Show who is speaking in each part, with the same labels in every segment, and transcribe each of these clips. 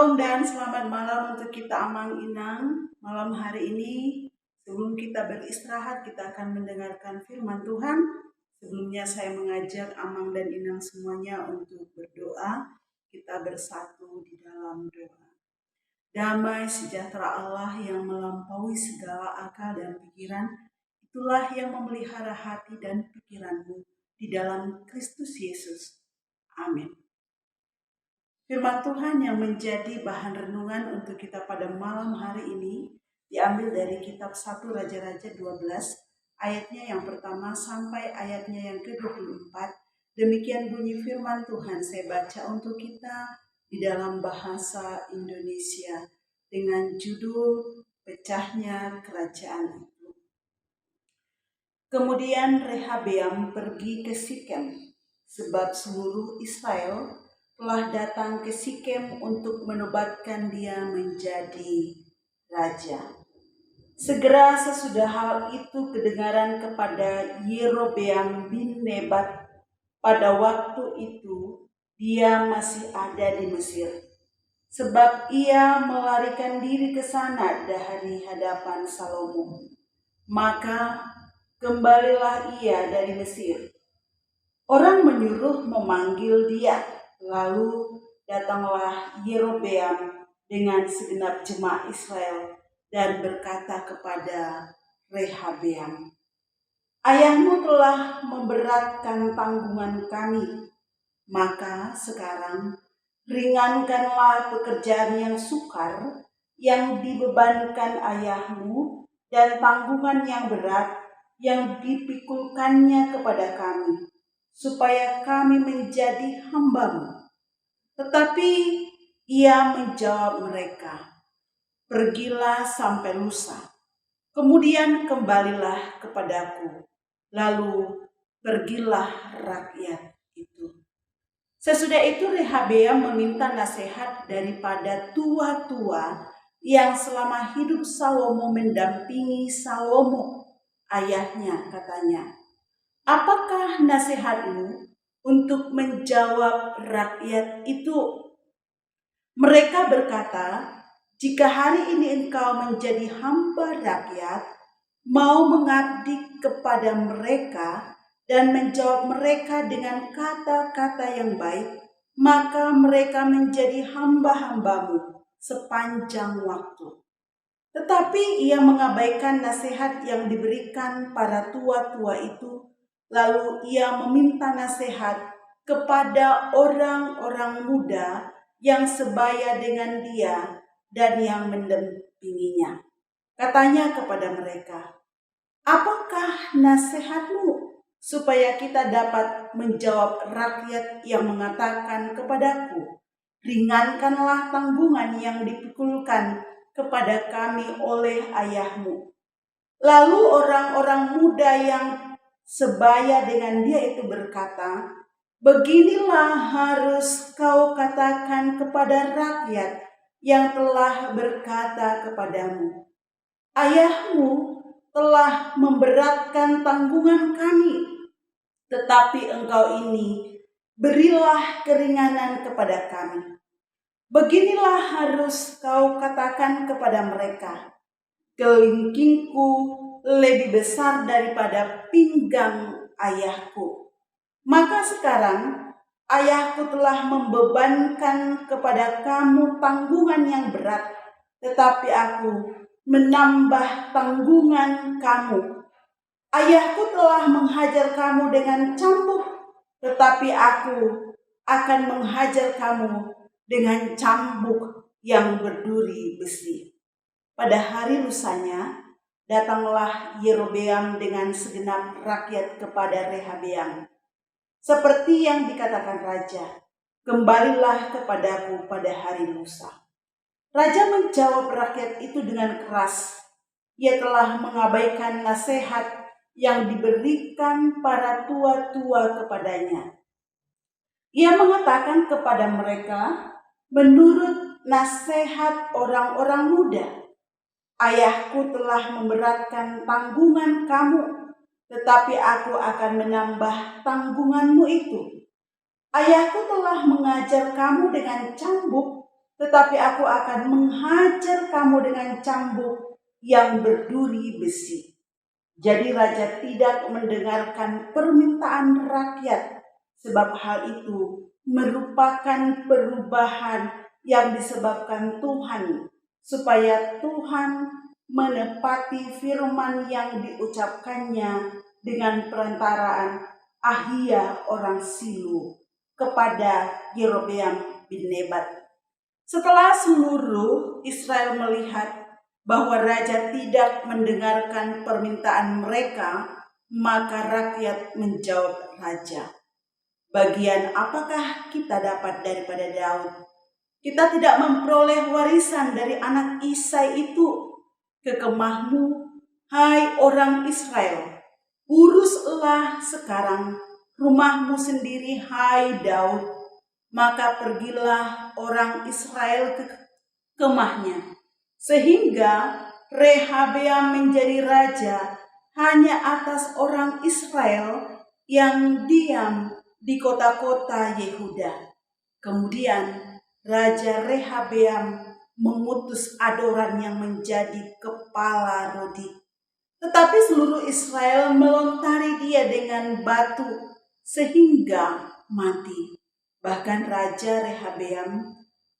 Speaker 1: Shalom dan selamat malam untuk kita Amang Inang. Malam hari ini sebelum kita beristirahat kita akan mendengarkan firman Tuhan. Sebelumnya saya mengajak Amang dan Inang semuanya untuk berdoa. Kita bersatu di dalam doa. Damai sejahtera Allah yang melampaui segala akal dan pikiran, itulah yang memelihara hati dan pikiranmu di dalam Kristus Yesus. Amin. Firman Tuhan yang menjadi bahan renungan untuk kita pada malam hari ini diambil dari kitab 1 Raja-Raja 12 ayatnya yang pertama sampai ayatnya yang ke-24. Demikian bunyi firman Tuhan, saya baca untuk kita di dalam bahasa Indonesia dengan judul Pecahnya Kerajaan Itu. Kemudian Rehabeam pergi ke Sikem, sebab seluruh Israel telah datang ke Sikem untuk menobatkan dia menjadi raja. Segera sesudah hal itu kedengaran kepada Yerobeam bin Nebat. Pada waktu itu dia masih ada di Mesir, sebab ia melarikan diri ke sana dari hadapan Salomo. Maka kembalilah ia dari Mesir. Orang menyuruh memanggil dia. Lalu datanglah Yerobeam dengan segenap jemaat Israel dan berkata kepada Rehabeam, "Ayahmu telah memberatkan tanggungan kami, maka sekarang ringankanlah pekerjaan yang sukar yang dibebankan ayahmu dan tanggungan yang berat yang dipikulkannya kepada kami, supaya kami menjadi hamba-Mu." Tetapi ia menjawab mereka, "Pergilah sampai lusa, kemudian kembalilah kepadaku, lalu pergilah rakyat itu." Sesudah itu Rehabeam meminta nasihat daripada tua-tua yang selama hidup Salomo mendampingi Salomo, ayahnya. Katanya, "Apakah nasihatmu untuk menjawab rakyat itu?" Mereka berkata, "Jika hari ini engkau menjadi hamba rakyat, mau mengabdi kepada mereka dan menjawab mereka dengan kata-kata yang baik, maka mereka menjadi hamba-hambamu sepanjang waktu." Tetapi ia mengabaikan nasihat yang diberikan para tua-tua itu. Lalu ia meminta nasihat kepada orang-orang muda yang sebaya dengan dia dan yang mendampinginya. Katanya kepada mereka, "Apakah nasihatmu supaya kita dapat menjawab rakyat yang mengatakan kepadaku, 'Ringankanlah tanggungan yang dipikulkan kepada kami oleh ayahmu'?" Lalu orang-orang muda yang sebaya dengan dia itu berkata, "Beginilah harus kau katakan kepada rakyat yang telah berkata kepadamu, 'Ayahmu telah memberatkan tanggungan kami, tetapi engkau ini berilah keringanan kepada kami.' Beginilah harus kau katakan kepada mereka, 'Kelingkingku lebih besar daripada pinggang ayahku. Maka sekarang ayahku telah membebankan kepada kamu tanggungan yang berat, tetapi aku menambah tanggungan kamu. Ayahku telah menghajar kamu dengan cambuk, tetapi aku akan menghajar kamu dengan cambuk yang berduri besi." Pada hari lusanya datanglah Yerobeam dengan segenap rakyat kepada Rehabeam, seperti yang dikatakan raja, "Kembalilah kepadaku pada hari lusa." Raja menjawab rakyat itu dengan keras. Ia telah mengabaikan nasihat yang diberikan para tua-tua kepadanya. Ia mengatakan kepada mereka, menurut nasihat orang-orang muda, "Ayahku telah memberatkan tanggungan kamu, tetapi aku akan menambah tanggunganmu itu. Ayahku telah mengajar kamu dengan cambuk, tetapi aku akan menghajar kamu dengan cambuk yang berduri besi. Jadi raja tidak mendengarkan permintaan rakyat, sebab hal itu merupakan perubahan yang disebabkan Tuhan, supaya Tuhan menepati firman yang diucapkannya dengan perantaraan Ahia orang Silo kepada Yerobeam bin Nebat. Setelah seluruh Israel melihat bahwa raja tidak mendengarkan permintaan mereka, maka rakyat menjawab raja, "Bagian apakah kita dapat daripada Daud? Kita tidak memperoleh warisan dari anak Isai itu. Ke kemahmu, hai orang Israel, uruslah sekarang rumahmu sendiri, hai Daud." Maka pergilah orang Israel ke kemahnya, sehingga Rehabeam menjadi raja hanya atas orang Israel yang diam di kota-kota Yehuda. Kemudian Raja Rehabeam mengutus Adoram yang menjadi kepala Rodi. Tetapi seluruh Israel melontari dia dengan batu sehingga mati. Bahkan Raja Rehabeam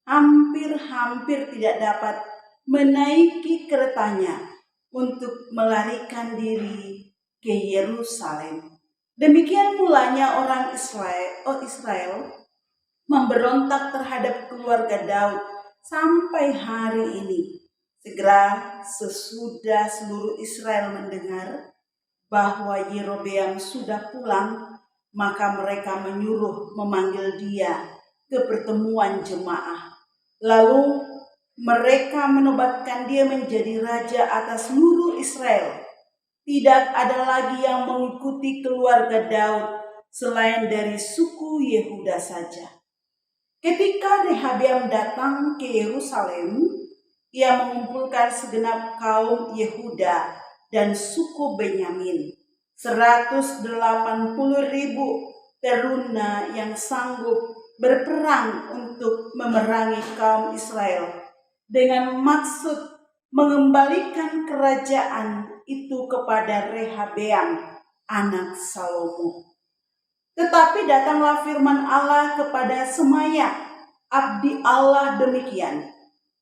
Speaker 1: hampir-hampir tidak dapat menaiki keretanya untuk melarikan diri ke Yerusalem. Demikian mulanya orang Israel memberontak terhadap keluarga Daud sampai hari ini. Segera sesudah seluruh Israel mendengar bahwa Yerobeam sudah pulang, maka mereka menyuruh memanggil dia ke pertemuan jemaah. Lalu mereka menobatkan dia menjadi raja atas seluruh Israel. Tidak ada lagi yang mengikuti keluarga Daud selain dari suku Yehuda saja. Ketika Rehabeam datang ke Yerusalem, ia mengumpulkan segenap kaum Yehuda dan suku Benyamin, 180.000 teruna yang sanggup berperang untuk memerangi kaum Israel, dengan maksud mengembalikan kerajaan itu kepada Rehabeam anak Salomo. Tetapi datanglah firman Allah kepada Semaya, abdi Allah, demikian: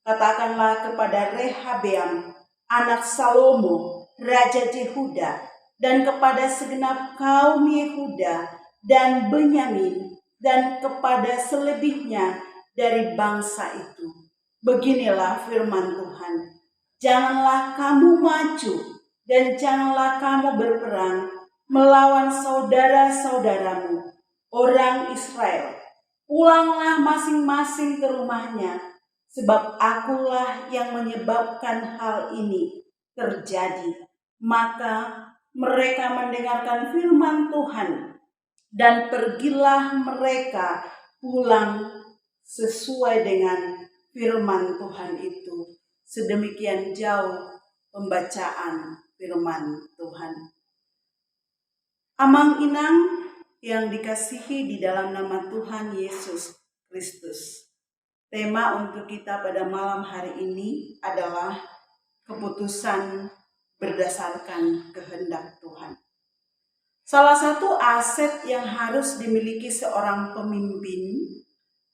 Speaker 1: "Katakanlah kepada Rehabeam anak Salomo raja Yehuda, dan kepada segenap kaum Yehuda dan Benyamin, dan kepada selebihnya dari bangsa itu, beginilah firman Tuhan: Janganlah kamu maju dan janganlah kamu berperang melawan saudara-saudaramu, orang Israel. Pulanglah masing-masing ke rumahnya, sebab akulah yang menyebabkan hal ini terjadi." Maka mereka mendengarkan firman Tuhan, dan pergilah mereka pulang sesuai dengan firman Tuhan itu. Sedemikian jauh pembacaan firman Tuhan. Amang inang yang dikasihi di dalam nama Tuhan Yesus Kristus. Tema untuk kita pada malam hari ini adalah keputusan berdasarkan kehendak Tuhan. Salah satu aset yang harus dimiliki seorang pemimpin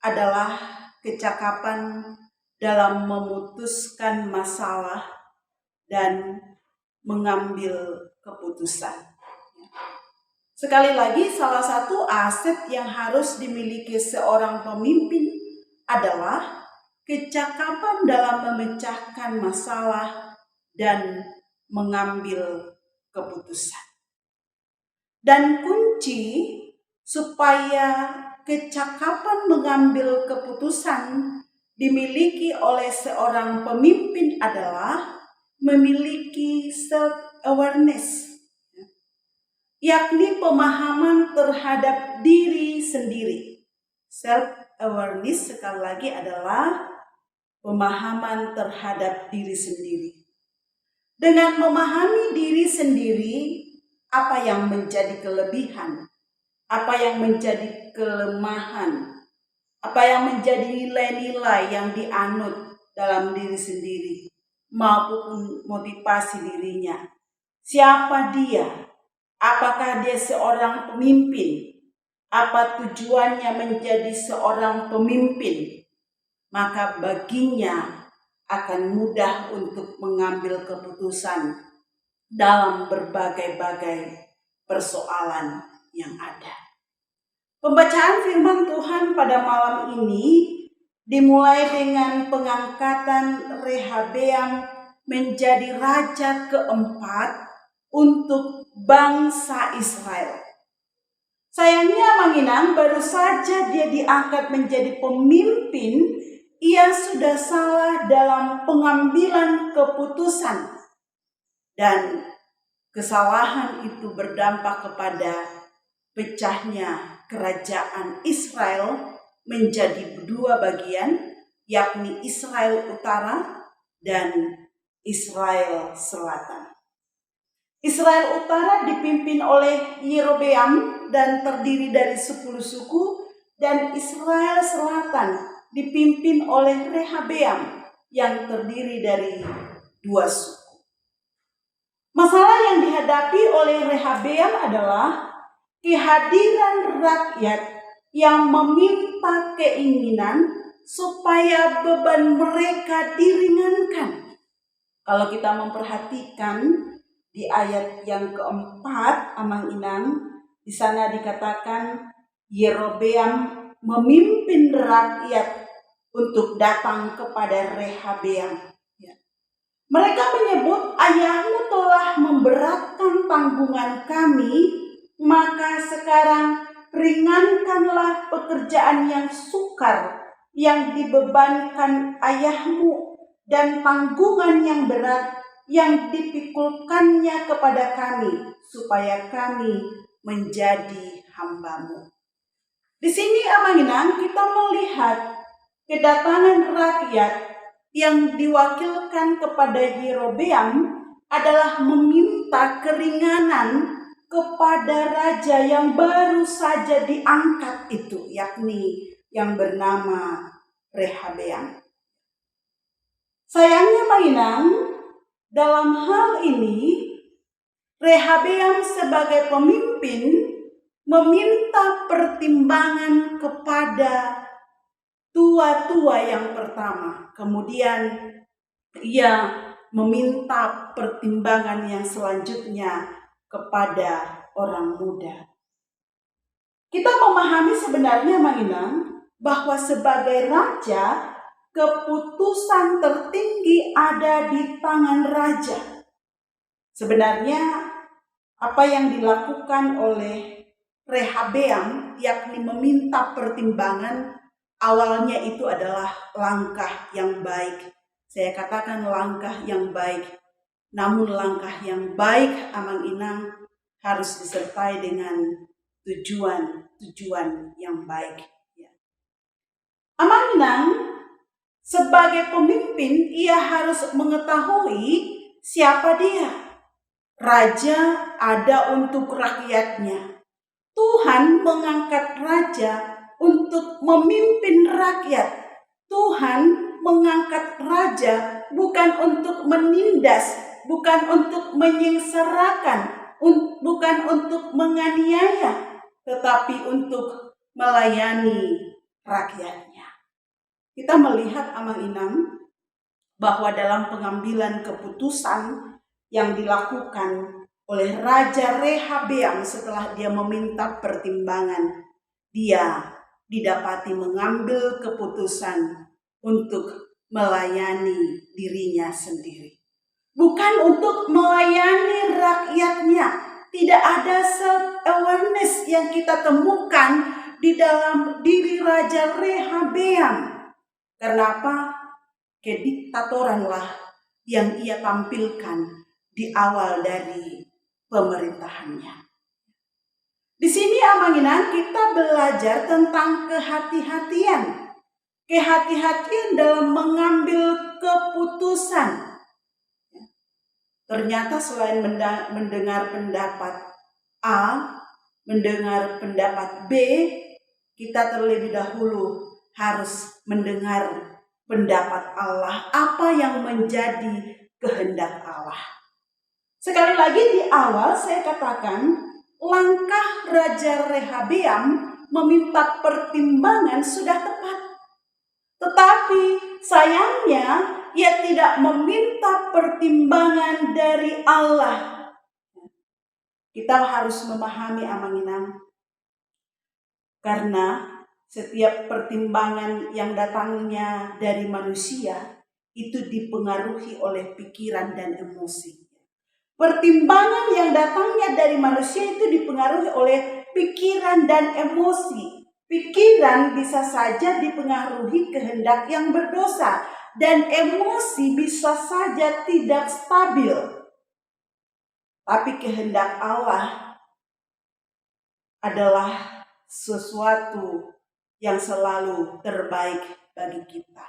Speaker 1: adalah kecakapan dalam memutuskan masalah dan mengambil keputusan. Sekali lagi, salah satu aset yang harus dimiliki seorang pemimpin adalah kecakapan dalam memecahkan masalah dan mengambil keputusan. Dan kunci supaya kecakapan mengambil keputusan dimiliki oleh seorang pemimpin adalah memiliki self-awareness, yakni pemahaman terhadap diri sendiri. Self-awareness sekali lagi adalah pemahaman terhadap diri sendiri. Dengan memahami diri sendiri, apa yang menjadi kelebihan, apa yang menjadi kelemahan, Apa yang menjadi nilai-nilai yang dianut dalam diri sendiri maupun motivasi dirinya. Siapa dia? Apakah dia seorang pemimpin? Apa tujuannya menjadi seorang pemimpin? Maka baginya akan mudah untuk mengambil keputusan dalam berbagai-bagai persoalan yang ada. Pembacaan firman Tuhan pada malam ini dimulai dengan pengangkatan Rehabeam menjadi raja keempat untuk bangsa Israel. Sayangnya Manginang, baru saja dia diangkat menjadi pemimpin, ia sudah salah dalam pengambilan keputusan. Dan kesalahan itu berdampak kepada pecahnya kerajaan Israel menjadi dua bagian, yakni Israel Utara dan Israel Selatan. Israel Utara dipimpin oleh Yerobeam dan terdiri dari 10 suku, dan Israel Selatan dipimpin oleh Rehabeam yang terdiri dari 2 suku. Masalah yang dihadapi oleh Rehabeam adalah kehadiran rakyat yang meminta keinginan supaya beban mereka diringankan. Kalau kita memperhatikan di ayat yang keempat, Amang Inang, di sana dikatakan Yerobeam memimpin rakyat untuk datang kepada Rehabeam. Mereka menyebut, ayahmu telah memberatkan tanggungan kami, maka sekarang ringankanlah pekerjaan yang sukar yang dibebankan ayahmu dan tanggungan yang berat yang dipikulkannya kepada kami, supaya kami menjadi hambamu. Di sini Amanginang kita melihat kedatangan rakyat yang diwakilkan kepada Yerobeam adalah meminta keringanan kepada raja yang baru saja diangkat itu, yakni yang bernama Rehabeam. Sayangnya Mainang, dalam hal ini Rehabeam sebagai pemimpin meminta pertimbangan kepada tua-tua yang pertama. Kemudian ia meminta pertimbangan yang selanjutnya kepada orang muda. Kita memahami sebenarnya Manginang bahwa sebagai raja, keputusan tertinggi ada di tangan raja. Sebenarnya apa yang dilakukan oleh Rehabeam, yakni meminta pertimbangan, awalnya itu adalah langkah yang baik. Saya katakan langkah yang baik. Namun langkah yang baik Amang Inang harus disertai dengan tujuan yang baik. Amang Inang sebagai pemimpin, ia harus mengetahui siapa dia. Raja ada untuk rakyatnya. Tuhan mengangkat raja untuk memimpin rakyat. Tuhan mengangkat raja bukan untuk menindas, bukan untuk menyengsarakan, bukan untuk menganiaya, tetapi untuk melayani rakyatnya. Kita melihat Amang Inang bahwa dalam pengambilan keputusan yang dilakukan oleh Raja Rehabeam setelah dia meminta pertimbangan, dia didapati mengambil keputusan untuk melayani dirinya sendiri. Bukan untuk melayani rakyatnya. Tidak ada self-awareness yang kita temukan di dalam diri Raja Rehabeam. Karena apa? Kediktatoranlah yang ia tampilkan di awal dari pemerintahannya. Di sini Amanginan kita belajar tentang kehati-hatian. Kehati-hatian dalam mengambil keputusan. Ternyata selain mendengar pendapat A, mendengar pendapat B, kita terlebih dahulu harus mendengar pendapat Allah, apa yang menjadi kehendak Allah. Sekali lagi di awal saya katakan, langkah Raja Rehabeam meminta pertimbangan sudah tepat. Tetapi sayangnya ia tidak meminta pertimbangan dari Allah. Kita harus memahami Amanginang, karena setiap pertimbangan yang datangnya dari manusia itu dipengaruhi oleh pikiran dan emosi. Pertimbangan yang datangnya dari manusia itu dipengaruhi oleh pikiran dan emosi. Pikiran bisa saja dipengaruhi kehendak yang berdosa, dan emosi bisa saja tidak stabil. Tapi kehendak Allah adalah sesuatu yang selalu terbaik bagi kita.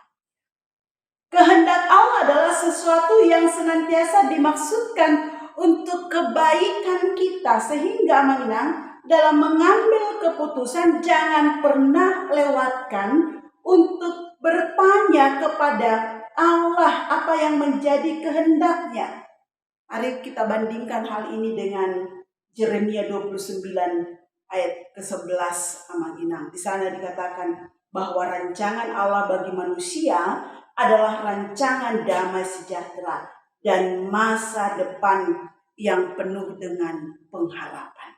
Speaker 1: Kehendak Allah adalah sesuatu yang senantiasa dimaksudkan untuk kebaikan kita, sehingga Amanginang dalam mengambil keputusan jangan pernah lewatkan untuk bertanya kepada Allah apa yang menjadi kehendaknya. Mari kita bandingkan hal ini dengan Yeremia 29 ayat ke-11 Amanginang. Di sana dikatakan bahwa rancangan Allah bagi manusia adalah rancangan damai sejahtera dan masa depan yang penuh dengan pengharapan.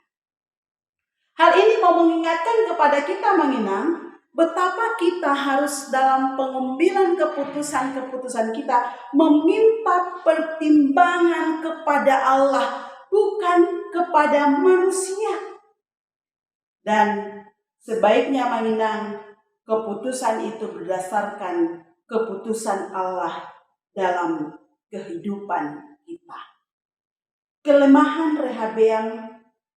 Speaker 1: Hal ini mau mengingatkan kepada kita Amanginang, betapa kita harus dalam pengambilan keputusan-keputusan kita meminta pertimbangan kepada Allah, bukan kepada manusia. Dan sebaiknya Amanginang, keputusan itu berdasarkan keputusan Allah dalam kehidupan kita. Kelemahan Rehabeam,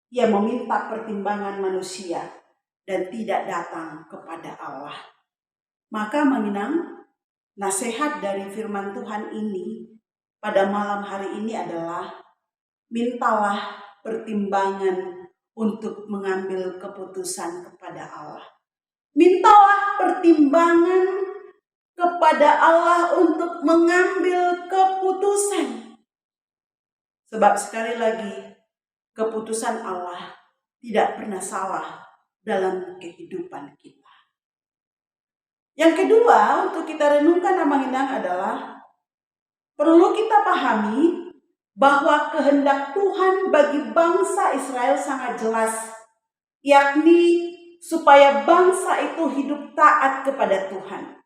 Speaker 1: ia meminta pertimbangan manusia dan tidak datang kepada Allah. Maka Amanginang, nasihat dari firman Tuhan ini pada malam hari ini adalah mintalah pertimbangan untuk mengambil keputusan kepada Allah. Mintalah pertimbangan kepada Allah untuk mengambil keputusan. Sebab sekali lagi, keputusan Allah tidak pernah salah dalam kehidupan kita. Yang kedua untuk kita renungkan Amanginang adalah perlu kita pahami bahwa kehendak Tuhan bagi bangsa Israel sangat jelas, yakni supaya bangsa itu hidup taat kepada Tuhan.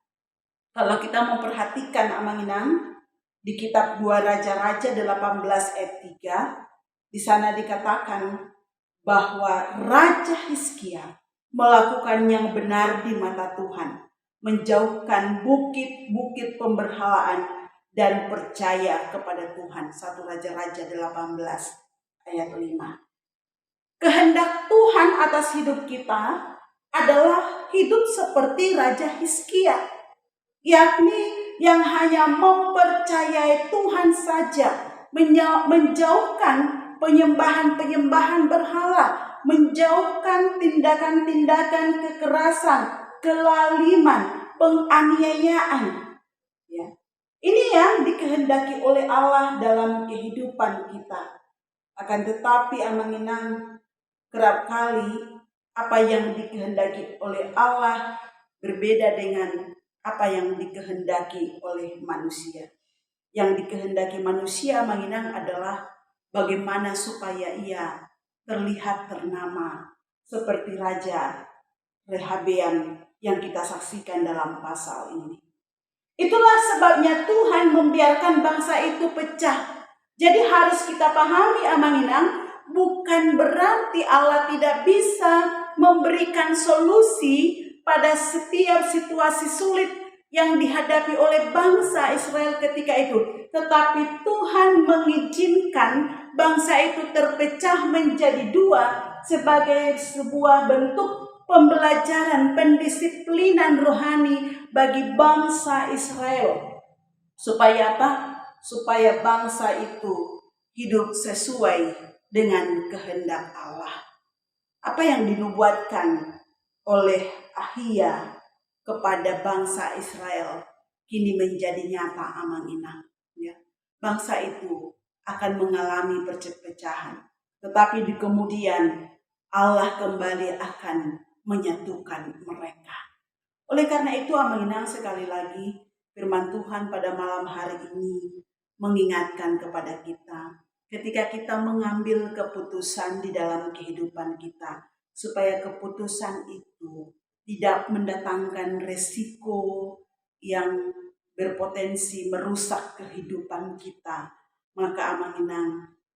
Speaker 1: Kalau kita memperhatikan Amanginang di kitab 2 Raja-Raja 18 ayat 3, di sana dikatakan bahwa Raja Hizkia melakukan yang benar di mata Tuhan, menjauhkan bukit-bukit pemberhalaan dan percaya kepada Tuhan. 1 Raja-Raja 18 ayat 5. Kehendak Tuhan atas hidup kita adalah hidup seperti Raja Hizkia, yakni yang hanya mempercayai Tuhan saja, menjauhkan penyembahan-penyembahan berhala, menjauhkan tindakan-tindakan kekerasan, kelaliman, penganiayaan. Ini yang dikehendaki oleh Allah dalam kehidupan kita. Akan tetapi Amanginang, kerap kali apa yang dikehendaki oleh Allah berbeda dengan apa yang dikehendaki oleh manusia. Yang dikehendaki manusia Amanginang adalah bagaimana supaya ia terlihat ternama seperti Raja Rehabeam yang kita saksikan dalam pasal ini. Itulah sebabnya Tuhan membiarkan bangsa itu pecah. Jadi harus kita pahami Amanginang, bukan berarti Allah tidak bisa memberikan solusi pada setiap situasi sulit yang dihadapi oleh bangsa Israel ketika itu. Tetapi Tuhan mengizinkan bangsa itu terpecah menjadi dua sebagai sebuah bentuk pembelajaran, pendisiplinan rohani bagi bangsa Israel. Supaya apa? Supaya bangsa itu hidup sesuai dengan kehendak Allah. Apa yang dinubuatkan oleh Ahia kepada bangsa Israel kini menjadi nyata amang inang. Ya. Bangsa itu akan mengalami perpecahan, tetapi di kemudian Allah kembali akan menyatukan mereka. Oleh karena itu amang inang, sekali lagi firman Tuhan pada malam hari ini mengingatkan kepada kita, ketika kita mengambil keputusan di dalam kehidupan kita, supaya keputusan itu tidak mendatangkan resiko yang berpotensi merusak kehidupan kita, maka amang inang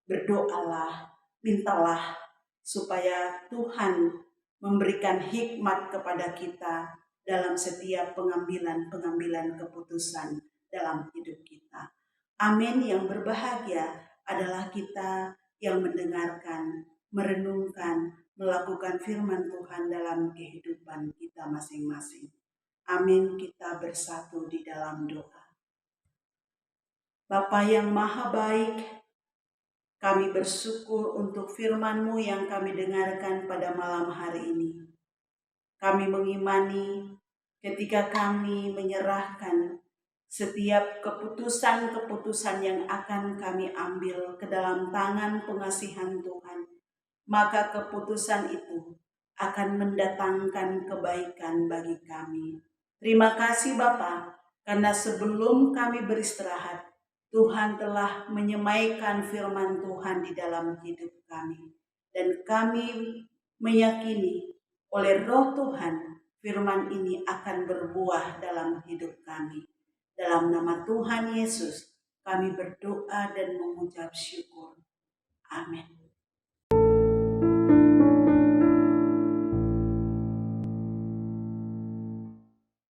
Speaker 1: berdoalah, mintalah supaya Tuhan memberikan hikmat kepada kita dalam setiap pengambilan keputusan dalam hidup kita. Amin. Yang berbahagia adalah kita yang mendengarkan, merenungkan, melakukan firman Tuhan dalam kehidupan kita masing-masing. Amin. Kita bersatu di dalam doa. Bapa yang maha baik, kami bersyukur untuk firman-Mu yang kami dengarkan pada malam hari ini. Kami mengimani ketika kami menyerahkan setiap keputusan-keputusan yang akan kami ambil ke dalam tangan pengasihan Tuhan, maka keputusan itu akan mendatangkan kebaikan bagi kami. Terima kasih Bapa, karena sebelum kami beristirahat, Tuhan telah menyemaikan firman Tuhan di dalam hidup kami. Dan kami meyakini oleh Roh Tuhan, firman ini akan berbuah dalam hidup kami. Dalam nama Tuhan Yesus, kami berdoa dan mengucap syukur. Amin.